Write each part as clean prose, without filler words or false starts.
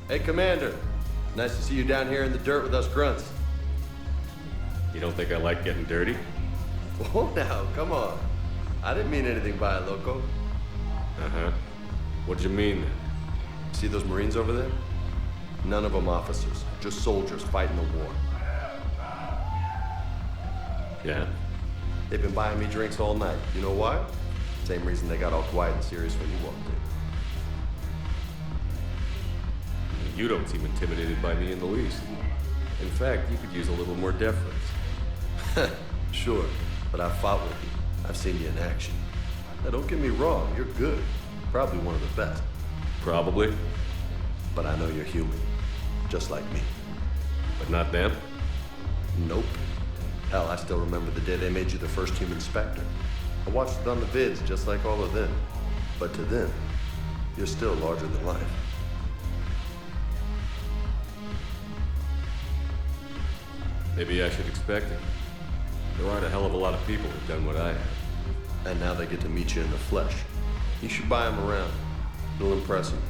Hey, Commander. Nice to see you down here in the dirt with us grunts. You don't think I like getting dirty? Oh, now, come on. I didn't mean anything by it, loco. Uh-huh. What'd you mean then? See those Marines over there? None of them officers, just soldiers fighting the war. Yeah? They've been buying me drinks all night. You know why? Same reason they got all quiet and serious when you walked in. You don't seem intimidated by me in the least. In fact, you could use a little more deference. Sure, but I've fought with you. I've seen you in action. Now, don't get me wrong, you're good. Probably one of the best. Probably. But I know you're human. Just like me. But not them? Nope. Hell, I still remember the day they made you the first human Spectre. I watched it on the vids, just like all of them. But to them, you're still larger than life. Maybe I should expect it. There aren't a hell of a lot of people who've done what I have. And now they get to meet you in the flesh. You should buy them around. It'll impress them.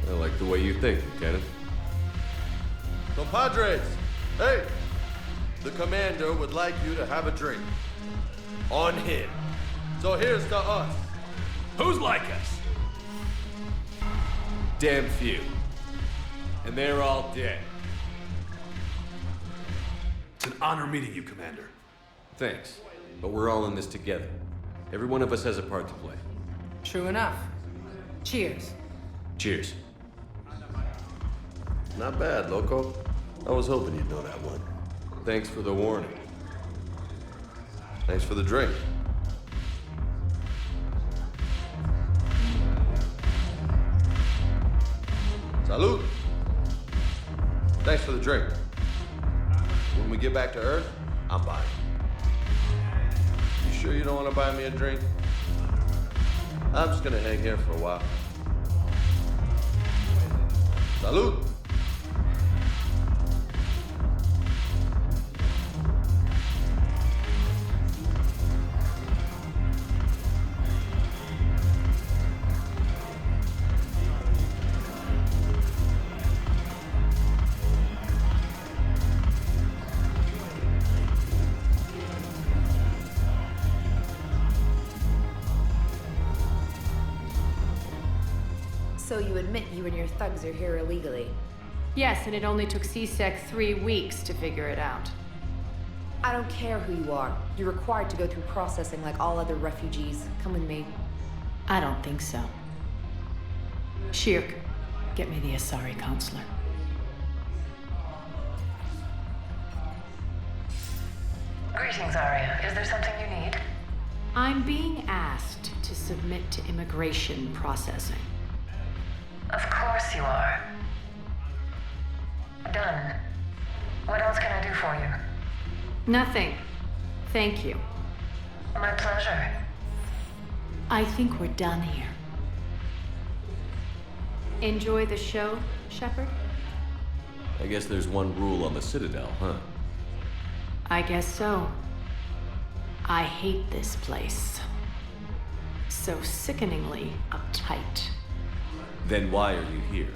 I like the way you think, Lieutenant. Compadres! Hey! The commander would like you to have a drink. On him. So here's to us. Who's like us? Damn few. And they're all dead. It's an honor meeting you, Commander. Thanks. But we're all in this together. Every one of us has a part to play. True enough. Cheers. Cheers. Not bad, loco. I was hoping you'd know that one. Thanks for the warning. Thanks for the drink. Salud. Thanks for the drink. When we get back to Earth, I'm buying. You sure you don't want to buy me a drink? I'm just gonna hang here for a while. Salud. So you admit you and your thugs are here illegally? Yes, and it only took C-Sec 3 weeks to figure it out. I don't care who you are. You're required to go through processing like all other refugees. Come with me. I don't think so. Shirk, get me the Asari counselor. Greetings, Arya. Is there something you need? I'm being asked to submit to immigration processing. Of course you are. Done. What else can I do for you? Nothing. Thank you. My pleasure. I think we're done here. Enjoy the show, Shepard? I guess there's one rule on the Citadel, huh? I guess so. I hate this place. So sickeningly uptight. Then why are you here?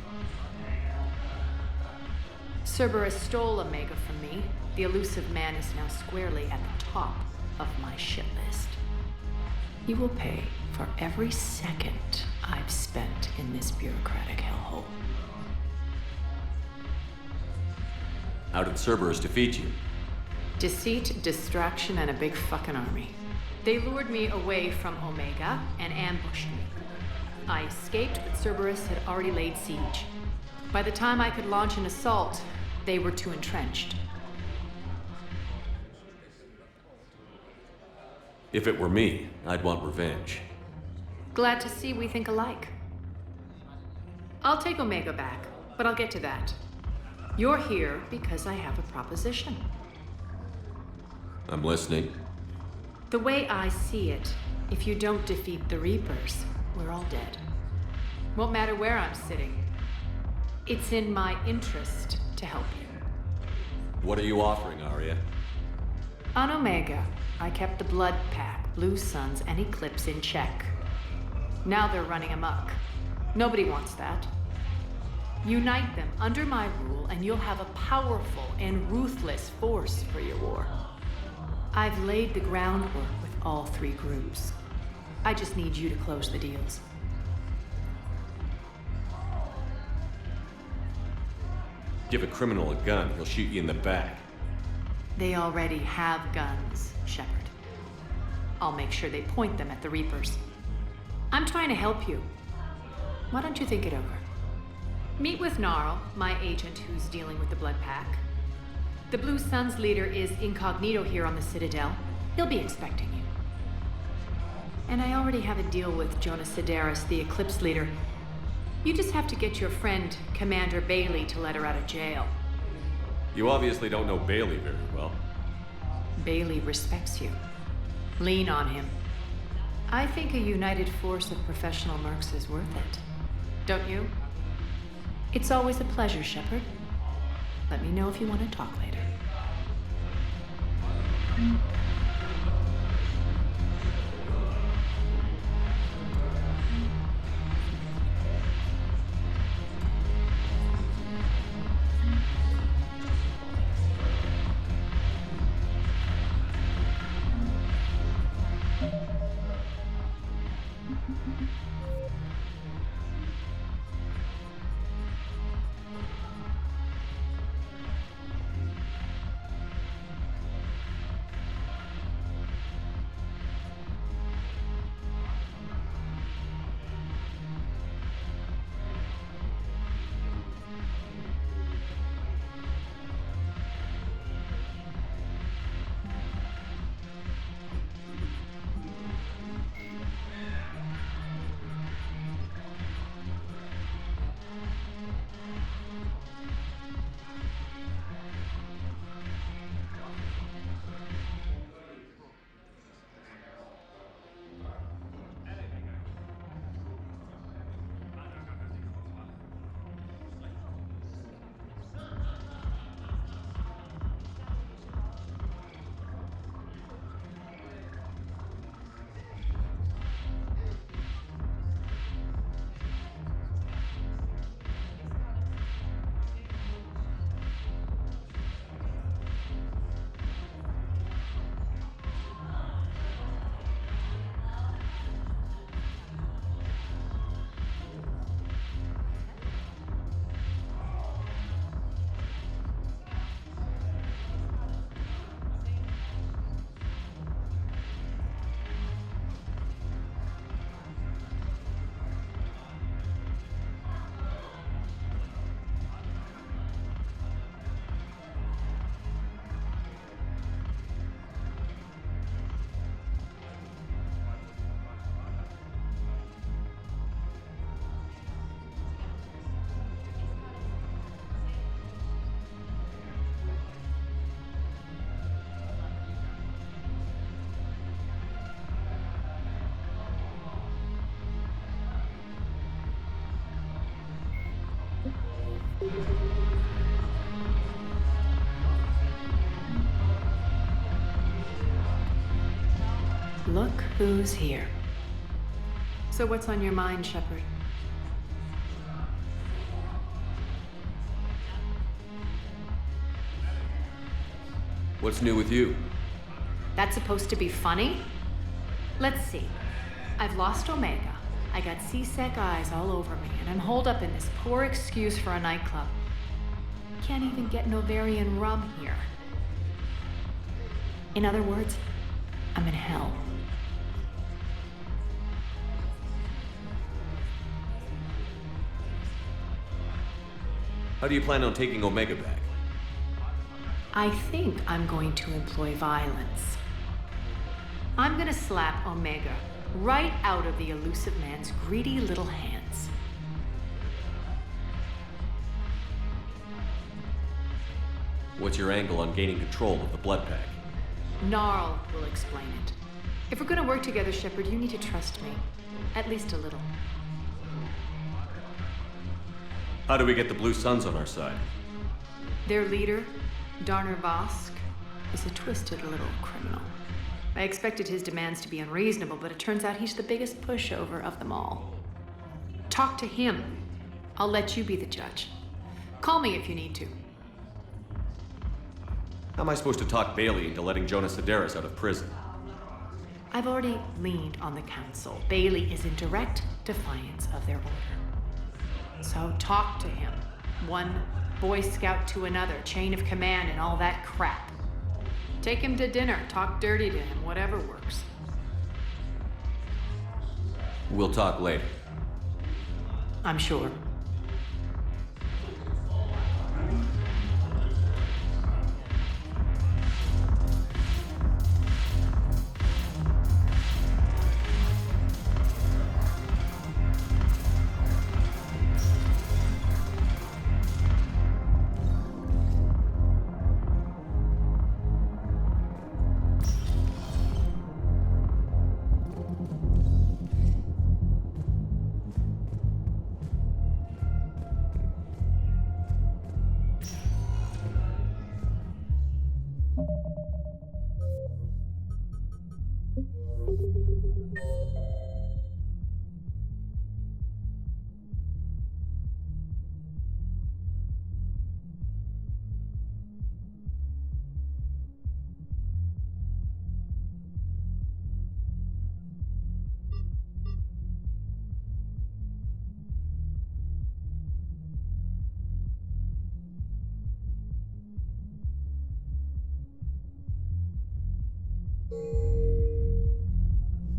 Cerberus stole Omega from me. The elusive man is now squarely at the top of my shit list. He will pay for every second I've spent in this bureaucratic hellhole. How did Cerberus defeat you? Deceit, distraction, and a big fucking army. They lured me away from Omega and ambushed me. I escaped, but Cerberus had already laid siege. By the time I could launch an assault, they were too entrenched. If it were me, I'd want revenge. Glad to see we think alike. I'll take Omega back, but I'll get to that. You're here because I have a proposition. I'm listening. The way I see it, if you don't defeat the Reapers, we're all dead. Won't matter where I'm sitting. It's in my interest to help you. What are you offering, Arya? On Omega, I kept the Blood Pack, Blue Suns, and Eclipse in check. Now they're running amok. Nobody wants that. Unite them under my rule, and you'll have a powerful and ruthless force for your war. I've laid the groundwork with all three groups. I just need you to close the deals. Give a criminal a gun, he'll shoot you in the back. They already have guns, Shepard. I'll make sure they point them at the Reapers. I'm trying to help you. Why don't you think it over? Meet with Gnarl, my agent who's dealing with the Blood Pack. The Blue Suns leader is incognito here on the Citadel. He'll be expecting you. And I already have a deal with Jonas Sedaris, the Eclipse leader. You just have to get your friend, Commander Bailey, to let her out of jail. You obviously don't know Bailey very well. Bailey respects you. Lean on him. I think a united force of professional mercs is worth it. Don't you? It's always a pleasure, Shepard. Let me know if you want to talk later. Look who's here. So what's on your mind, Shepard? What's new with you? That's supposed to be funny? Let's see. I've lost Omega. I got C-Sec eyes all over me, and I'm holed up in this poor excuse for a nightclub. Can't even get an Ovarian rum here. In other words, I'm in hell. How do you plan on taking Omega back? I think I'm going to employ violence. I'm gonna slap Omega right out of the elusive man's greedy little hands. What's your angle on gaining control of the blood pack? Gnarl will explain it. If we're gonna work together, Shepard, you need to trust me. At least a little. How do we get the Blue Suns on our side? Their leader, Darner Vosk, is a twisted little criminal. I expected his demands to be unreasonable, but it turns out he's the biggest pushover of them all. Talk to him. I'll let you be the judge. Call me if you need to. How am I supposed to talk Bailey into letting Jonas Sedaris out of prison? I've already leaned on the council. Bailey is in direct defiance of their order. So talk to him. One Boy Scout to another, chain of command and all that crap. Take him to dinner, talk dirty to him, whatever works. We'll talk later. I'm sure.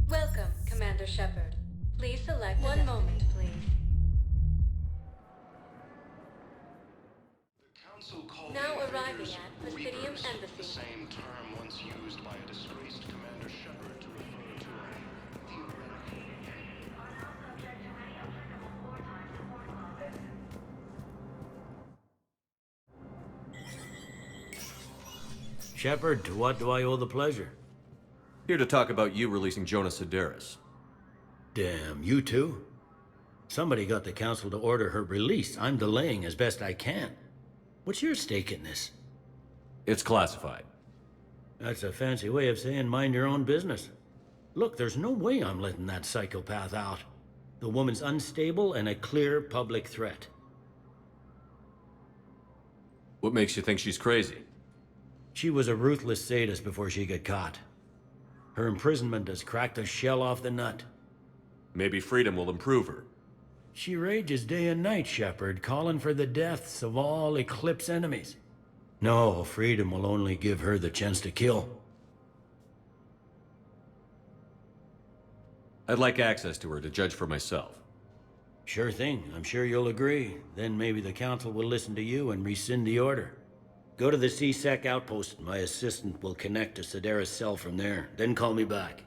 Welcome, Commander Shepard. Please select one moment, please. Now arriving at Presidium Embassy. The same term once used by a disgraced Commander Shepard to refer to a theoretical. Shepard, to what do I owe the pleasure? Here to talk about you releasing Jonas Sedaris. Damn, you too? Somebody got the council to order her release. I'm delaying as best I can. What's your stake in this? It's classified. That's a fancy way of saying mind your own business. Look, there's no way I'm letting that psychopath out. The woman's unstable and a clear public threat. What makes you think she's crazy? She was a ruthless sadist before she got caught. Her imprisonment has cracked the shell off the nut. Maybe freedom will improve her. She rages day and night, Shepard, calling for the deaths of all Eclipse enemies. No, freedom will only give her the chance to kill. I'd like access to her to judge for myself. Sure thing. I'm sure you'll agree. Then maybe the council will listen to you and rescind the order. Go to the C-Sec outpost. My assistant will connect to Sedaris' cell from there. Then call me back.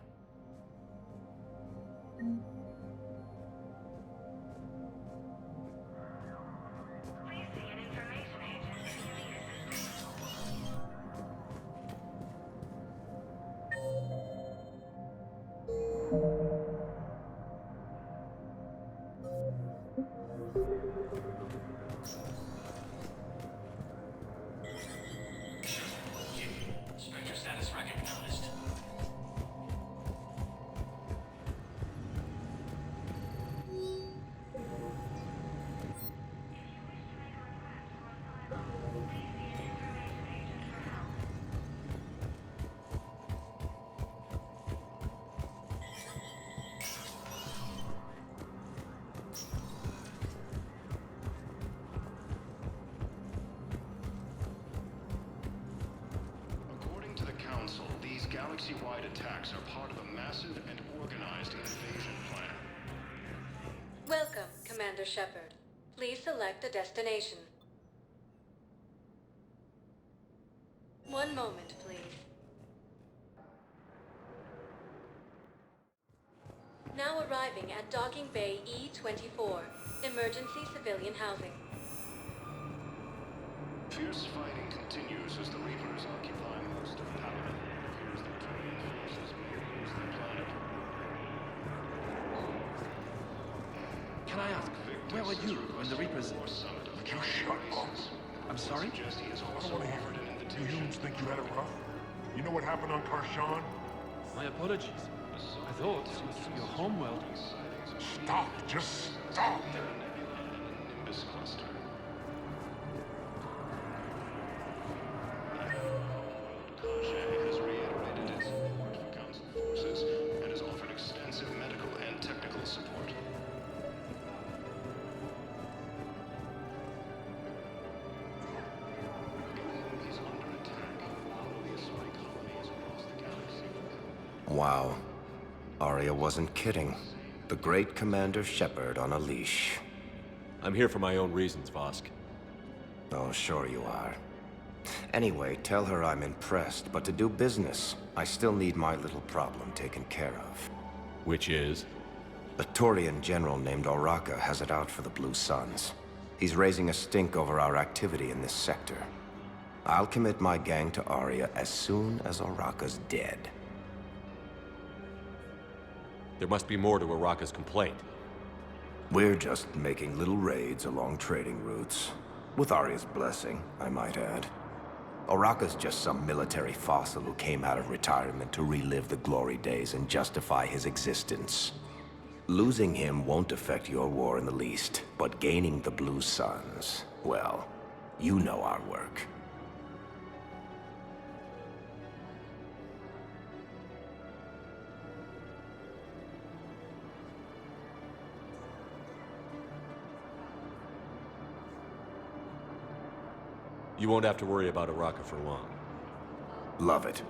Spectre status recognized. According to the Council, these galaxy-wide attacks are part of a massive and organized invasion plan. Welcome, Commander Shepard. Please select a destination. One moment, please. Now arriving at Docking Bay E-24, emergency civilian housing. Fierce fighting continues as the Reapers occupy most of Paladin. It appears that Turian forces may lose their planet. Can I ask, where were you when the Reapers... Would you shut up? I'm sorry? He is I also don't want to hear offered an it. You invitation. humans think you had it rough? You know what happened on Karshan? My apologies. I thought it was your homeworld. Stop! Just stop! Nimbus cluster. Kajay has reiterated its support for Council forces and has offered extensive medical and technical support. Gallum is under attack. The spy colonies across the galaxy. Wow. Arya wasn't kidding. The great Commander Shepard on a leash. I'm here for my own reasons, Vosk. Oh, sure you are. Anyway, tell her I'm impressed, but to do business, I still need my little problem taken care of. Which is? A Turian general named Oraka has it out for the Blue Suns. He's raising a stink over our activity in this sector. I'll commit my gang to Arya as soon as Oraka's dead. There must be more to Araka's complaint. We're just making little raids along trading routes. With Arya's blessing, I might add. Oraka's just some military fossil who came out of retirement to relive the glory days and justify his existence. Losing him won't affect your war in the least, but gaining the Blue Suns, well, you know our work. You won't have to worry about Araka for long. Love it.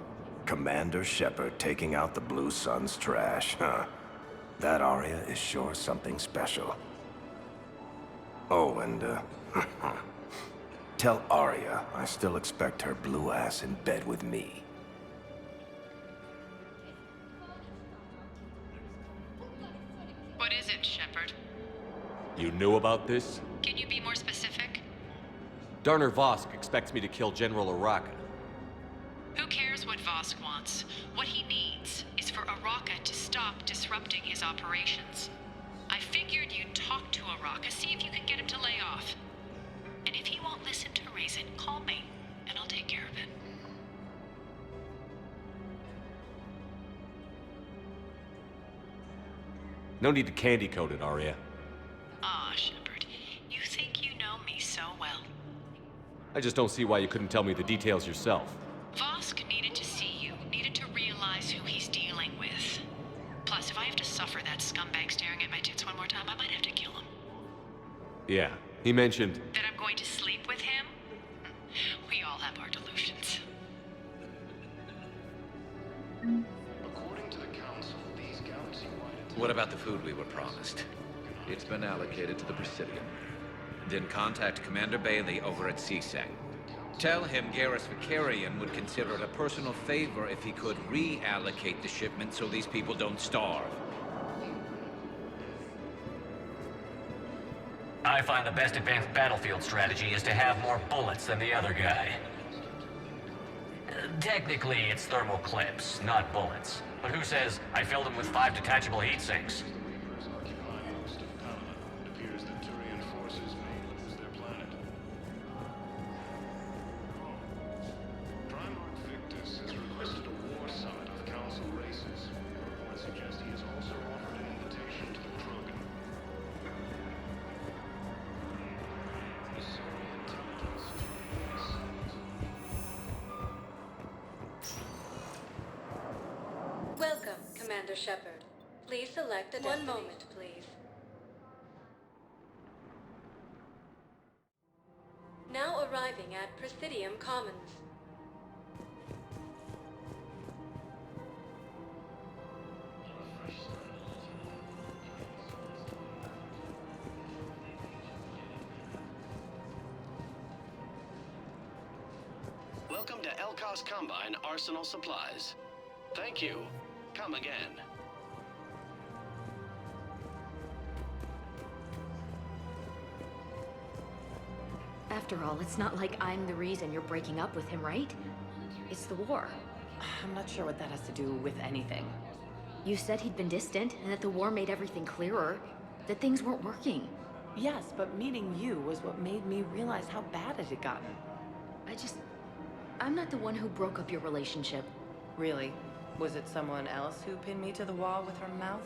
Commander Shepard taking out the Blue Suns trash, huh? That Arya is sure something special. Oh, and, tell Arya I still expect her blue ass in bed with me. What is it, Shepard? You knew about this? Can you be more specific? Darner Vosk expects me to kill General Araka. Who cares what Vosk wants? What he needs is for Araka to stop disrupting his operations. I figured you'd talk to Araka, see if you can get him to lay off. And if he won't listen to reason, call me, and I'll take care of it. No need to candy coat it, Arya. Ah, Shepard, you think you know me so well. I just don't see why you couldn't tell me the details yourself. Vosk needed to see you, needed to realize who he's dealing with. Plus, if I have to suffer that scumbag staring at my tits one more time, I might have to kill him. Yeah, he mentioned... That I'm going to sleep with him? We all have our delusions. According to the Council, these galaxy-wide What about the food we were promised? It's been allocated to the Presidium. Then contact Commander Bailey over at CSEC. Tell him Garrus Vicarian would consider it a personal favor if he could reallocate the shipment so these people don't starve. I find the best advanced battlefield strategy is to have more bullets than the other guy. Technically, it's thermal clips, not bullets. But who says I filled them with 5 detachable heat sinks? Reapers occupy most of Paladin. It appears that Turian forces may lose their planet. Primarch Victus has requested a war summit of Council races. Reports suggest he has also offered an invitation to the Krogan. Sorry, intelligence. Welcome, Commander Shepard. Please select a destination. 1 moment, please. Now arriving at Presidium Commons. Welcome to Elkos Combine Arsenal Supplies. Thank you. Come again. After all, it's not like I'm the reason you're breaking up with him, right? It's the war. I'm not sure what that has to do with anything. You said he'd been distant, and that the war made everything clearer. That things weren't working. Yes, but meeting you was what made me realize how bad it had gotten. I'm not the one who broke up your relationship. Really? Was it someone else who pinned me to the wall with her mouth?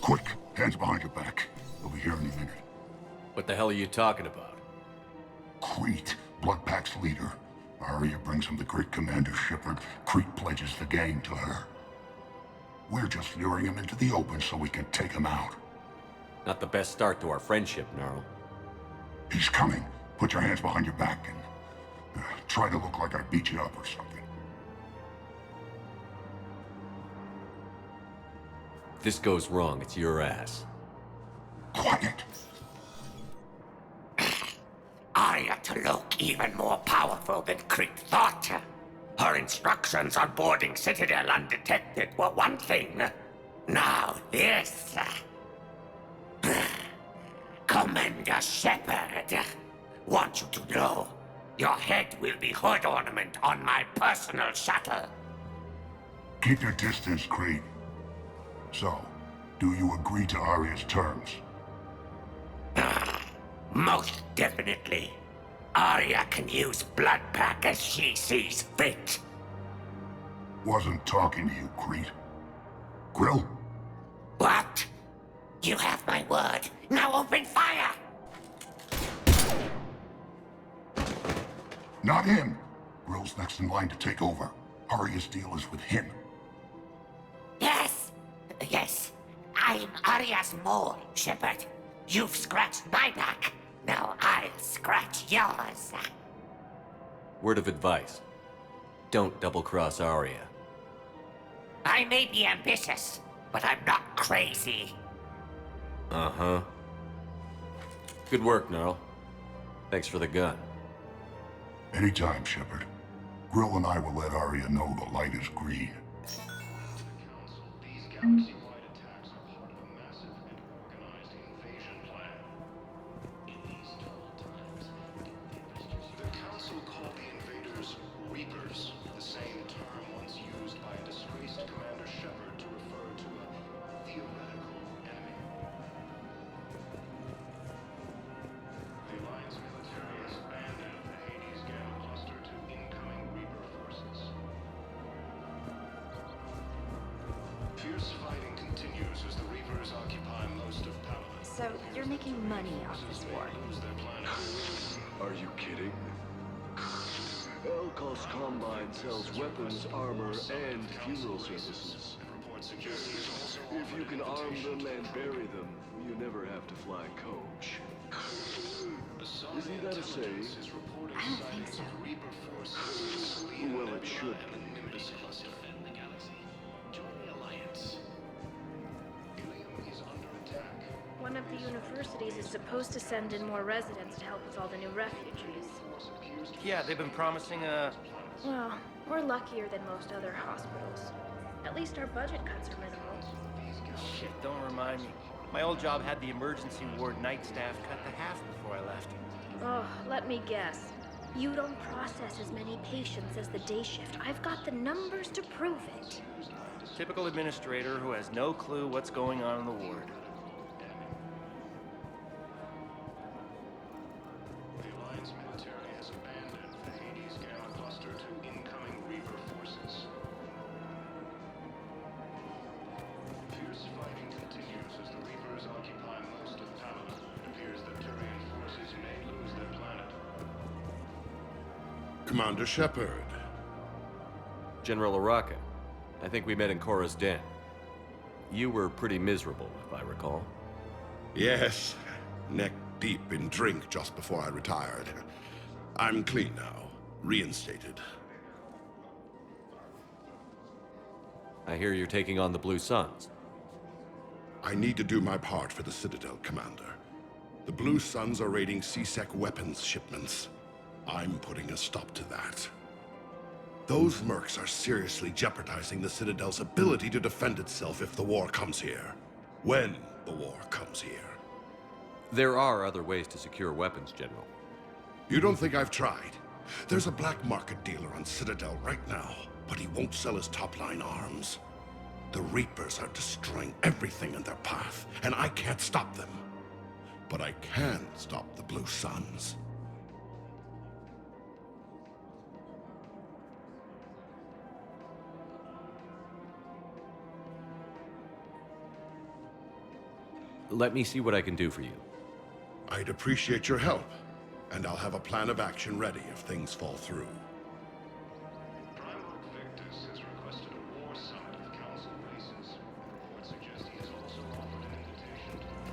Quick, hands behind your back. We'll be here any minute. What the hell are you talking about? Crete, Blood Pack's leader. Arya brings him the great Commander Shepard. Crete pledges the gang to her. We're just luring him into the open so we can take him out. Not the best start to our friendship, Gnarl. He's coming. Put your hands behind your back and try to look like I beat you up or something. If this goes wrong, it's your ass. Quiet. Arya to look even more powerful than Crete thought. Her instructions on boarding Citadel undetected were one thing. Now this. Commander Shepard, want you to know, your head will be hood ornament on my personal shuttle. Keep your distance, Crete. So, do you agree to Arya's terms? Most definitely. Arya can use Blood Pack as she sees fit. Wasn't talking to you, Crete. Grill? What? You have my word. Now open fire! Not him. Grill's next in line to take over. Arya's deal is with him. Yes. I'm Arya's mole, Shepard. You've scratched my back. Now I'll scratch yours. Word of advice. Don't double-cross Arya. I may be ambitious, but I'm not crazy. Uh-huh. Good work, Gnarl. Thanks for the gun. Anytime, Shepard. Grill and I will let Arya know the light is green. Galaxy-wide attacks are part of a massive and organized invasion plan. In these troubled times, the Council called the invaders Reapers, the same term once used by a disgraced Commander Shepard to refer to a theoretical enemy. The Alliance military has abandoned the Hades Gamma cluster to incoming Reaper forces. Fierce fighting continues as the Reapers occupy most of Paladin. So, you're making money off this war. Are you kidding? Elkos Combine sells weapons, armor, and funeral services. If you can arm them and bury them, you never have to fly coach. Isn't that a saying? I don't think so. Well, it should be. One of the universities is supposed to send in more residents to help with all the new refugees. Yeah, they've been promising Well, we're luckier than most other hospitals. At least our budget cuts are minimal. Shit, don't remind me. My old job had the emergency ward night staff cut to half before I left. Oh, let me guess. You don't process as many patients as the day shift. I've got the numbers to prove it. Typical administrator who has no clue what's going on in the ward. The Alliance military has abandoned the Hades Gamma cluster to incoming Reaper forces. Fierce fighting continues as the Reapers occupy most of Paladin. It appears that Turian forces may lose their planet. Commander Shepard. General Araka. I think we met in Cora's den. You were pretty miserable, if I recall. Yes, neck deep in drink just before I retired. I'm clean now, reinstated. I hear you're taking on the Blue Suns. I need to do my part for the Citadel, Commander. The Blue Suns are raiding C-Sec weapons shipments. I'm putting a stop to that. Those mercs are seriously jeopardizing the Citadel's ability to defend itself if the war comes here. When the war comes here. There are other ways to secure weapons, General. You don't think I've tried? There's a black market dealer on Citadel right now, but he won't sell his top-line arms. The Reapers are destroying everything in their path, and I can't stop them. But I can stop the Blue Suns. Let me see what I can do for you. I'd appreciate your help, and I'll have a plan of action ready if things fall through. Primarch Victus has requested a war summit of the Council races. Would suggest he has also offered an invitation to the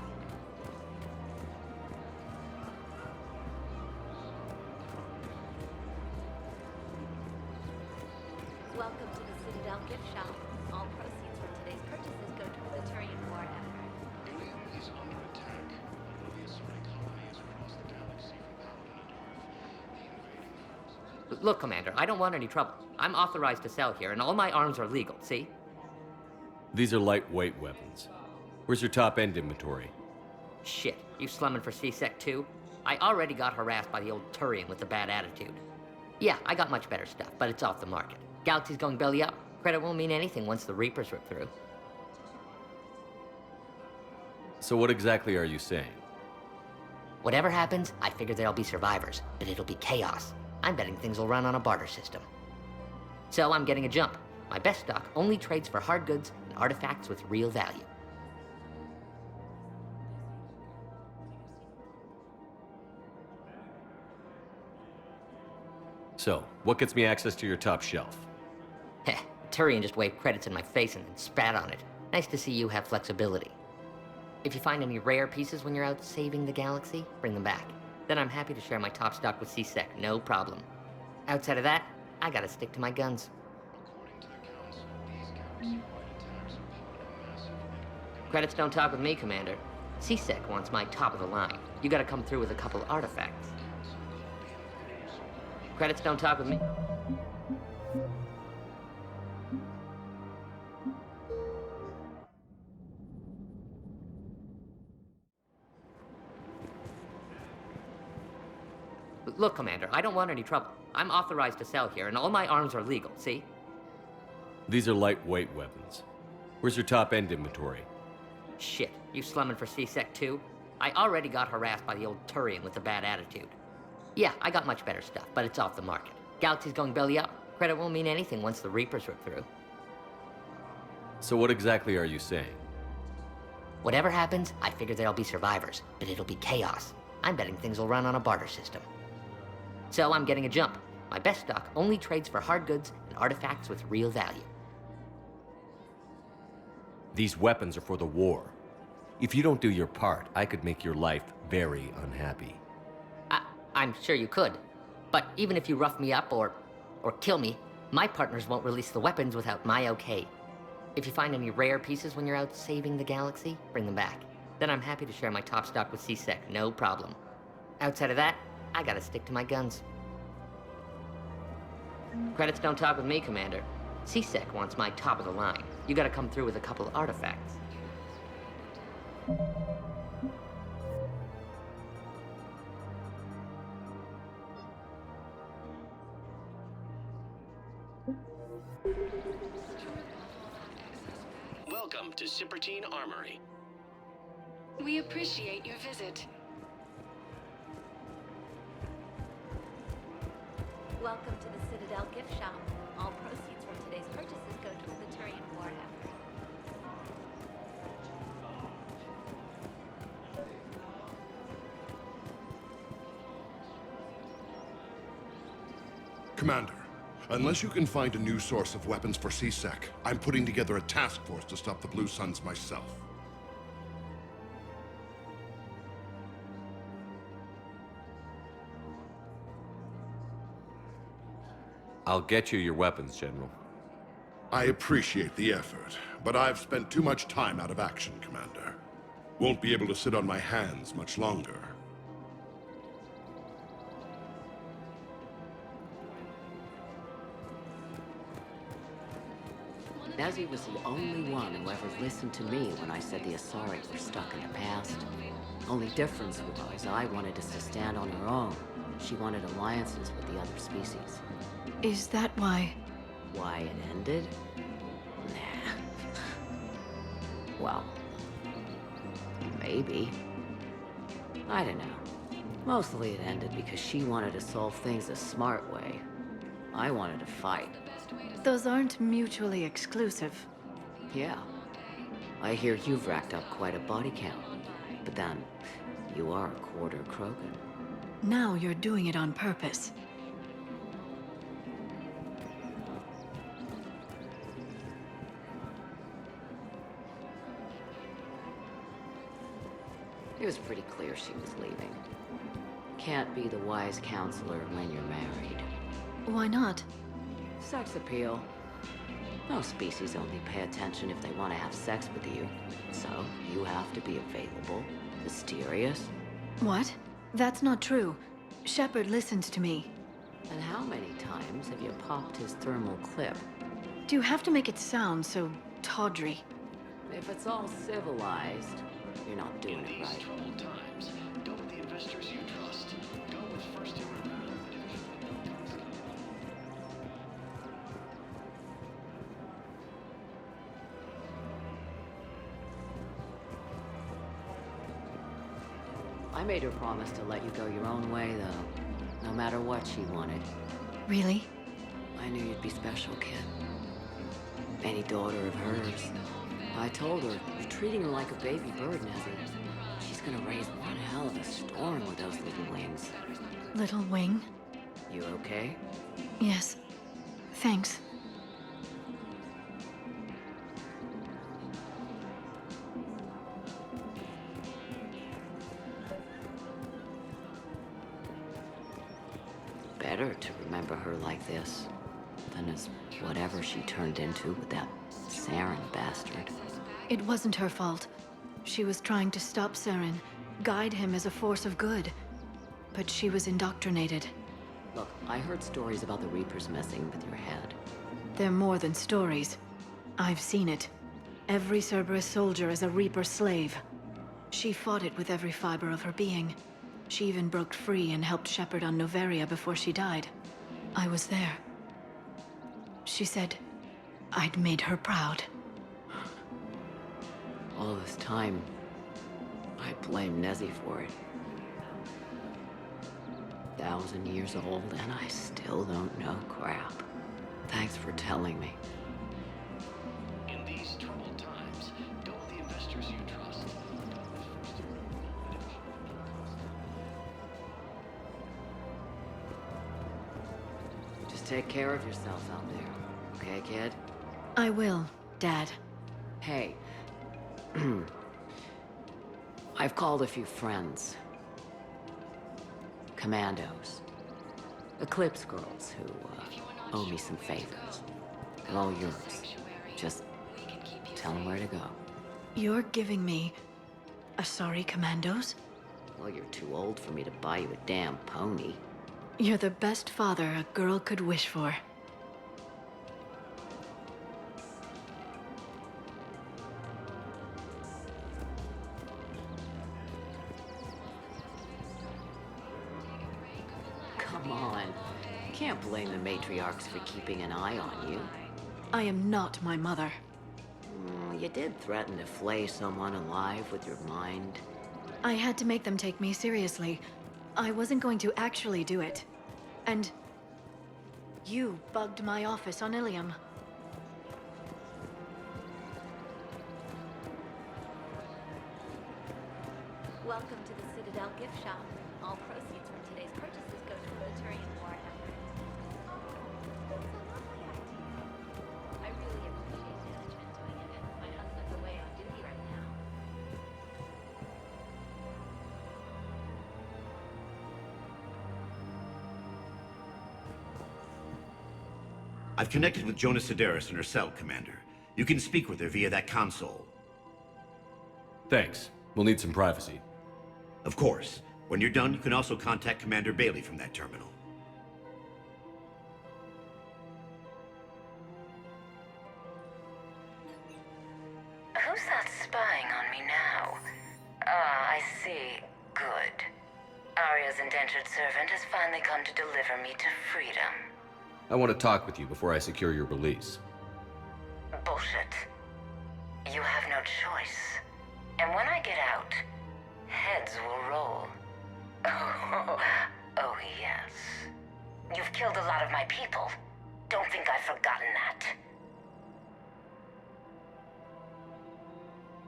Welcome to the Citadel gift shop. All proceeds from today's purchases go to the Turian war effort. Ilium is under attack. The assorted colonies across the galaxy from Paladin and Earth. The invading forces... Look, Commander, I don't want any trouble. I'm authorized to sell here, and all my arms are legal, see? These are lightweight weapons. Where's your top-end inventory? Shit, you slumming for C-Sec too? I already got harassed by the old Turian with the bad attitude. Yeah, I got much better stuff, but it's off the market. Galaxy's going belly up. Credit won't mean anything once the Reapers rip through. So what exactly are you saying? Whatever happens, I figure there'll be survivors, but it'll be chaos. I'm betting things will run on a barter system. So I'm getting a jump. My best stock only trades for hard goods and artifacts with real value. So, what gets me access to your top shelf? Heh, Turian just waved credits in my face and then spat on it. Nice to see you have flexibility. If you find any rare pieces when you're out saving the galaxy, bring them back. Then I'm happy to share my top stock with C-Sec, no problem. Outside of that, I gotta stick to my guns. According to the Council, these galaxy-wide attacks are part of a massive network. Credits don't talk with me, Commander. C-Sec wants my top of the line. You gotta come through with a couple artifacts. Credits don't talk with me. Look, Commander, I don't want any trouble. I'm authorized to sell here, and all my arms are legal, see? These are lightweight weapons. Where's your top-end inventory? Shit, you slumming for C-Sec too? I already got harassed by the old Turian with the bad attitude. Yeah, I got much better stuff, but it's off the market. Galaxy's going belly up. Credit won't mean anything once the Reapers rip through. So what exactly are you saying? Whatever happens, I figure there'll be survivors, but it'll be chaos. I'm betting things will run on a barter system. So I'm getting a jump. My best stock only trades for hard goods and artifacts with real value. These weapons are for the war. If you don't do your part, I could make your life very unhappy. I'm sure you could. But even if you rough me up or kill me, my partners won't release the weapons without my okay. If you find any rare pieces when you're out saving the galaxy, bring them back. Then I'm happy to share my top stock with C-Sec, no problem. Outside of that, I gotta stick to my guns. Credits don't talk with me, Commander. C-Sec wants my top of the line. You gotta come through with a couple artifacts. Welcome to Sippertine Armory. We appreciate your visit. Welcome to the Citadel gift shop. All proceeds from today's purchases go to the Turian war effort. Commander, Unless you can find a new source of weapons for C-Sec, I'm putting together a task force to stop the Blue Suns myself. I'll get you your weapons, General. I appreciate the effort, but I've spent too much time out of action, Commander. Won't be able to sit on my hands much longer. Nezzy was the only one who ever listened to me when I said the Asari were stuck in the past. Only difference was I wanted us to stand on our own. She wanted alliances with the other species. Is that why? Why it ended? Nah. Well, maybe. I don't know. Mostly it ended because she wanted to solve things the smart way. I wanted to fight. Those aren't mutually exclusive. Yeah. I hear you've racked up quite a body count. But then, you are a quarter Krogan. Now you're doing it on purpose. It was pretty clear she was leaving. Can't be the wise counselor when you're married. Why not? Sex appeal. Most species only pay attention if they want to have sex with you. So, you have to be available, mysterious. What? That's not true. Shepard listened to me. And how many times have you popped his thermal clip? Do you have to make it sound so tawdry? If it's all civilized, you're not doing it right. Troubled times, go with the investors you trust. Go with First Human Battle. I made her promise to let you go your own way, though. No matter what she wanted. Really? I knew you'd be special, kid. Any daughter of hers. I told her, you're treating her like a baby bird, Nezzy. She's gonna raise one hell of a storm with those little wings. Little wing? You okay? Yes. Thanks. Better to remember her like this than as whatever she turned into with that Saren bastard. It wasn't her fault. She was trying to stop Saren, guide him as a force of good. But she was indoctrinated. Look, I heard stories about the Reapers messing with your head. They're more than stories. I've seen it. Every Cerberus soldier is a Reaper slave. She fought it with every fiber of her being. She even broke free and helped Shepard on Noveria before she died. I was there. She said I'd made her proud. All this time, I blame Nezzy for it. 1,000 years old and I still don't know crap. Thanks for telling me. In these troubled times, go with the investors you trust. Just take care of yourself out there, okay, kid? I will, Dad. Hey. I've called a few friends. Commandos. Eclipse girls who owe me some favors. They're all yours. Just tell them where to go. You're giving me Asari commandos? Well, you're too old for me to buy you a damn pony. You're the best father a girl could wish for. Come on. You can't blame the matriarchs for keeping an eye on you. I am not my mother. You did threaten to flay someone alive with your mind. I had to make them take me seriously. I wasn't going to actually do it. And you bugged my office on Ilium. Welcome to the Citadel gift shop. All proceeds from today's purchases go to military and war efforts. I've connected with Jonah Sedaris in her cell, Commander. You can speak with her via that console. Thanks. We'll need some privacy. Of course. When you're done, you can also contact Commander Bailey from that terminal. Who's that spying on me now? Ah, I see. Good. Arya's indentured servant has finally come to deliver me to freedom. I want to talk with you before I secure your release. Bullshit. You have no choice. And when I get out, heads will roll. Oh, yes. You've killed a lot of my people. Don't think I've forgotten that.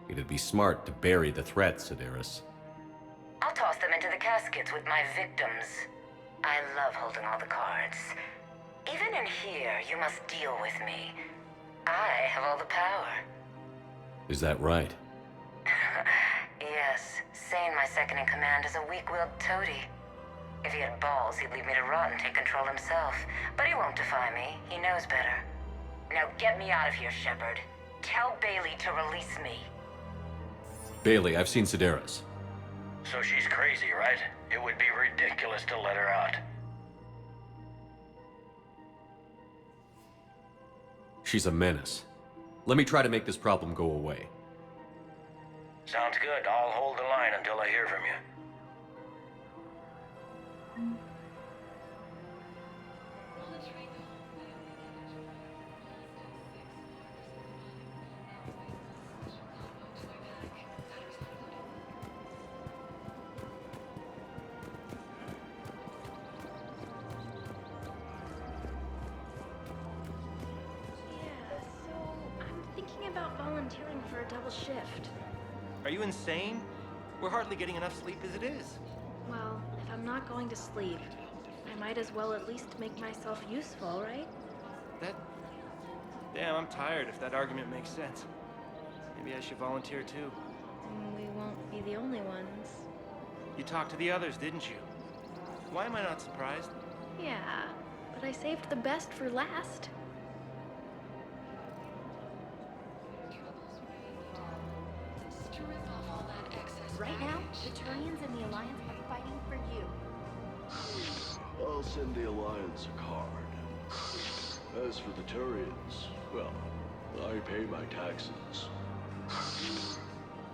It'd be smart to bury the threat, Sedaris. I'll toss them into the caskets with my victims. I love holding all the cards. Even in here, you must deal with me. I have all the power. Is that right? Yes, Sane, my second-in-command, is a weak-willed toady. If he had balls, he'd leave me to rot and take control himself. But he won't defy me. He knows better. Now get me out of here, Shepard. Tell Bailey to release me. Bailey, I've seen Sedaris. So she's crazy, right? It would be ridiculous to let her out. She's a menace. Let me try to make this problem go away. Sounds good. I'll hold the line until I hear from you. Volunteering for a double shift. Are you insane? We're hardly getting enough sleep as it is. Well, if I'm not going to sleep, I might as well at least make myself useful, right? Damn, I'm tired if that argument makes sense. Maybe I should volunteer too. We won't be the only ones. You talked to the others, didn't you? Why am I not surprised? Yeah, but I saved the best for last. Right now, the Turians and the Alliance are fighting for you. I'll send the Alliance a card. As for the Turians, well, I pay my taxes.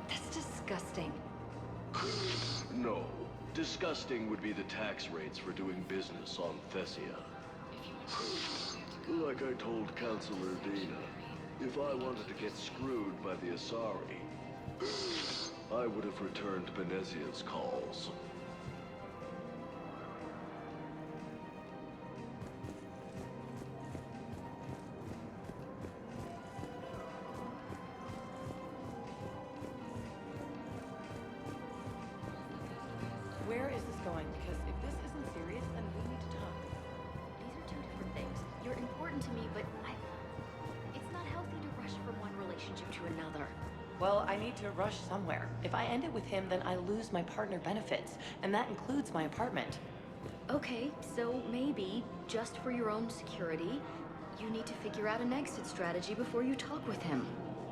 That's disgusting. No. Disgusting would be the tax rates for doing business on Thessia. Like I told Counselor Dana, if I wanted to get screwed by the Asari, I would have returned Benezia's calls. Where is this going? Because if this isn't serious, then we need to talk. These are two different things. You're important to me, but it's not healthy to rush from one relationship to another. Well, I need to rush somewhere. If I end it with him, then I lose my partner benefits, and that includes my apartment. Okay, so maybe, just for your own security, you need to figure out an exit strategy before you talk with him.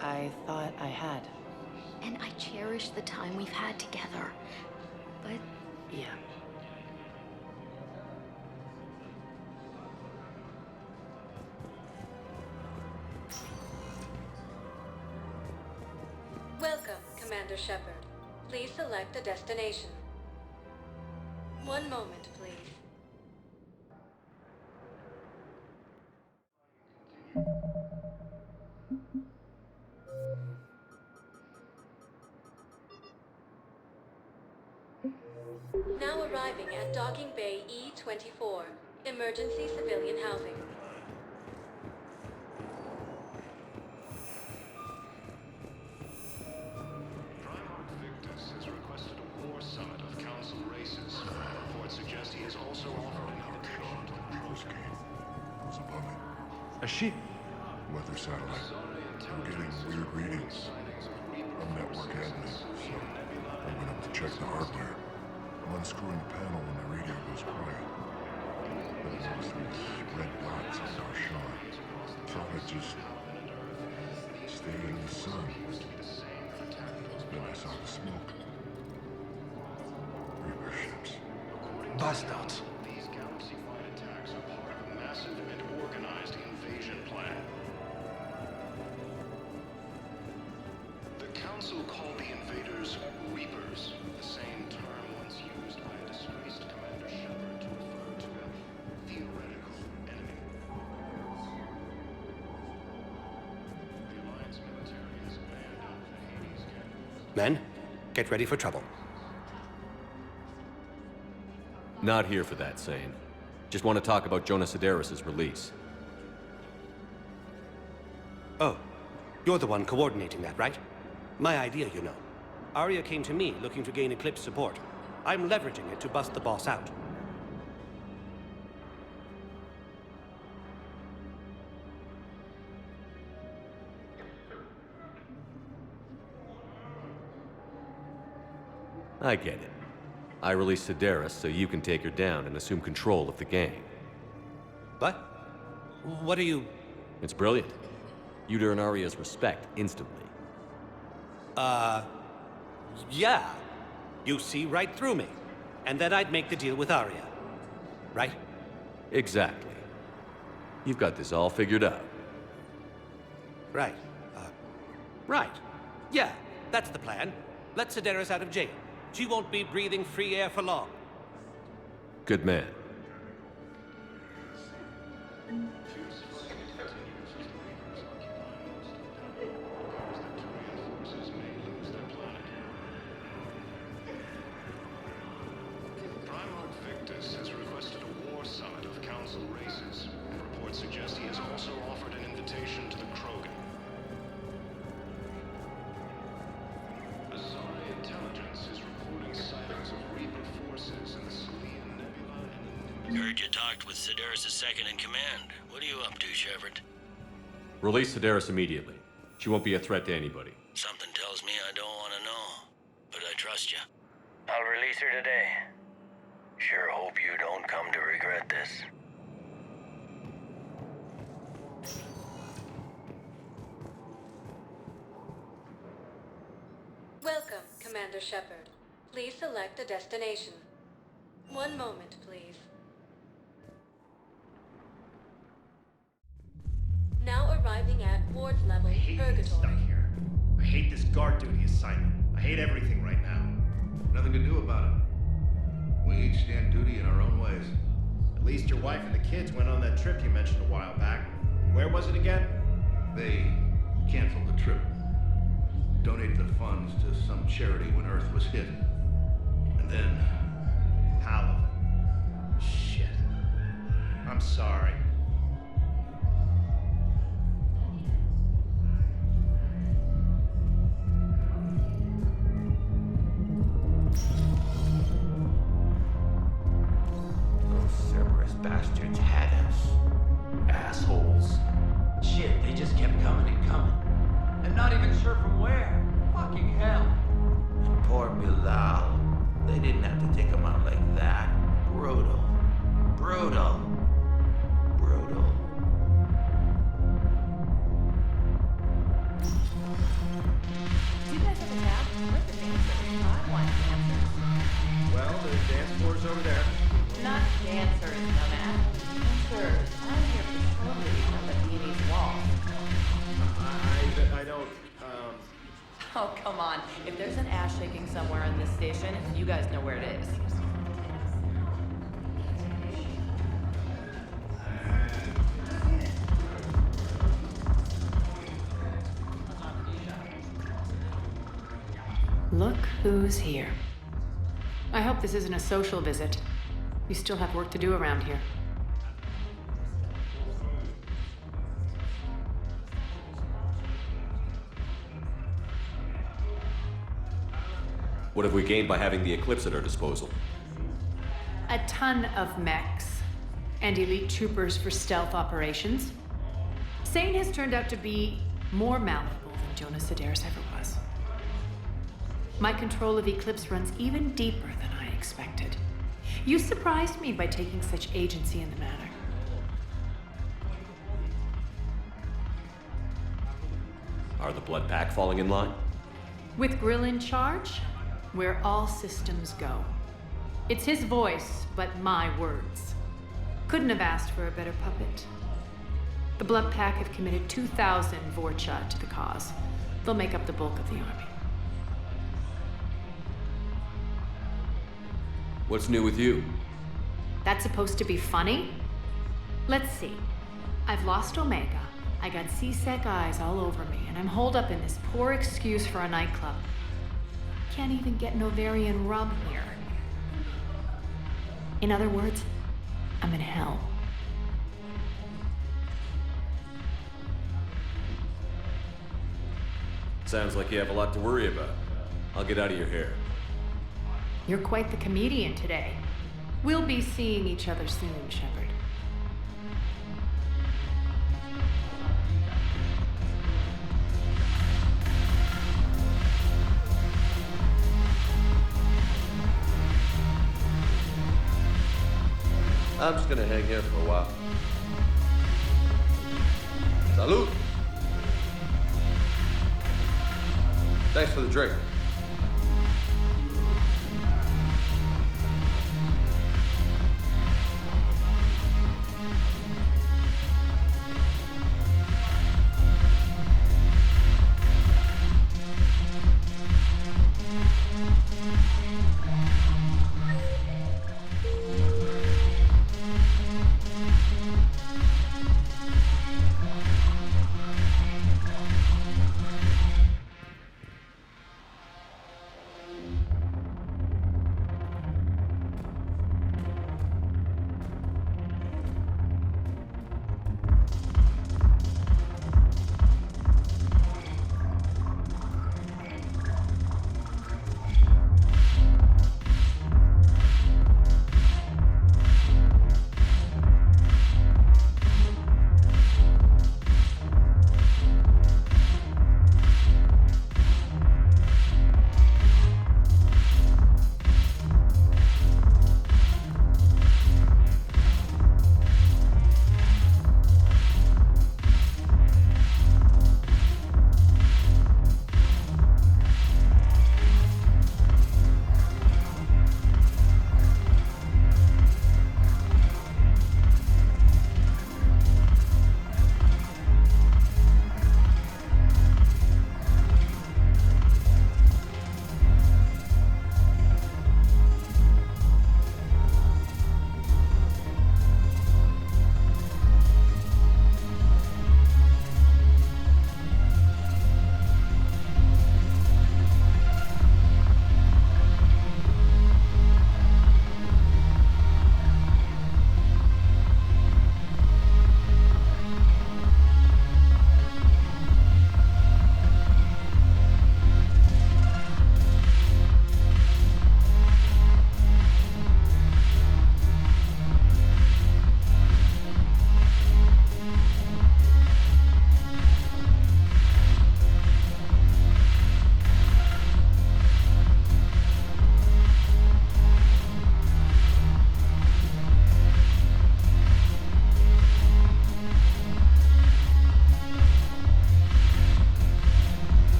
I thought I had. And I cherish the time we've had together. But... yeah. Welcome, Commander Shepard. Please select a destination. One moment, please. Now arriving at Docking Bay E-24, emergency civilian housing. Victus has requested a war summit of Council races. Reports suggest he has also offered an invitation to the Who's above it? A ship. Weather satellite. I'm getting weird readings. I'm network admin, so I went up to check the hardware. I'm unscrewing the panel when the radio goes quiet. Red dots on our shore. Thought I'd just stay in the sun. Then I saw the smoke. Reaper ships. Bastards. These galaxy-wide attacks are part of a massive and organized invasion plan. The Council called the invaders Reapers, the same term once used by a disgraced Commander Shepard to refer to a theoretical enemy. The Alliance military has banned out the Hades cannons. Men, get ready for trouble. Not here for that, Sane. Just want to talk about Jonas Sedaris' release. Oh, you're the one coordinating that, right? My idea, you know. Arya came to me looking to gain Eclipse support. I'm leveraging it to bust the boss out. I get it. I released Sedaris so you can take her down and assume control of the gang. What? What are you... It's brilliant. You'd earn Arya's respect instantly. Yeah. You see right through me. And then I'd make the deal with Arya. Right? Exactly. You've got this all figured out. Right. Right. Yeah, that's the plan. Let Sedaris out of jail. She won't be breathing free air for long. Good man. Primarch Victus has requested a war summit of Council races, and reports suggest he has also offered an invitation to the Krogan. Azari intelligence is reporting sightings of Reaper forces in the Salian Nebula and the Heard you talked with Sedaris' second-in-command. What are you up to, Shepard? Release Sedaris immediately. She won't be a threat to anybody. Something tells me I don't want to know, but I trust you. I'll release her today. Sure hope you don't come to regret this. Welcome, Commander Shepard. Please select a destination. One moment, please. Now arriving at Ward Level, Purgatory. Here. I hate this guard duty assignment. I hate everything right now. Nothing to do about it. We each stand duty in our own ways. At least your wife and the kids went on that trip you mentioned a while back. Where was it again? They canceled the trip. Donated the funds to some charity when Earth was hit. And then... Hallow. Shit. I'm sorry. Those Cerberus bastards had us. Assholes. Shit, they just kept coming and coming. And not even sure from where. Fucking hell. And poor Bilal. They didn't have to take him out like that. Brutal. Brutal. Brutal. Do you guys have a map? Where's the dancers? I want dancers. Well, the dance floor's over there. Not dancers, dumbass. Dancers. I'm here for show duty, not the Viennese waltz. I don't, Oh, come on. If there's an ass shaking somewhere in this station, you guys know where it is. Look who's here. I hope this isn't a social visit. We still have work to do around here. What have we gained by having the Eclipse at our disposal? A ton of mechs and elite troopers for stealth operations. Sane has turned out to be more malleable than Jonas Sedaris ever was. My control of Eclipse runs even deeper than I expected. You surprised me by taking such agency in the matter. Are the Blood Pack falling in line? With Grill in charge, where all systems go. It's his voice, but my words. Couldn't have asked for a better puppet. The Blood Pack have committed 2,000 Vorcha to the cause. They'll make up the bulk of the army. What's new with you? That's supposed to be funny? Let's see. I've lost Omega. I got C-Sec eyes all over me, and I'm holed up in this poor excuse for a nightclub. Can't even get an ovarian rub here. In other words, I'm in hell. Sounds like you have a lot to worry about. I'll get out of your hair. You're quite the comedian today. We'll be seeing each other soon, Shepard. I'm just gonna hang here for a while. Salud! Thanks for the drink.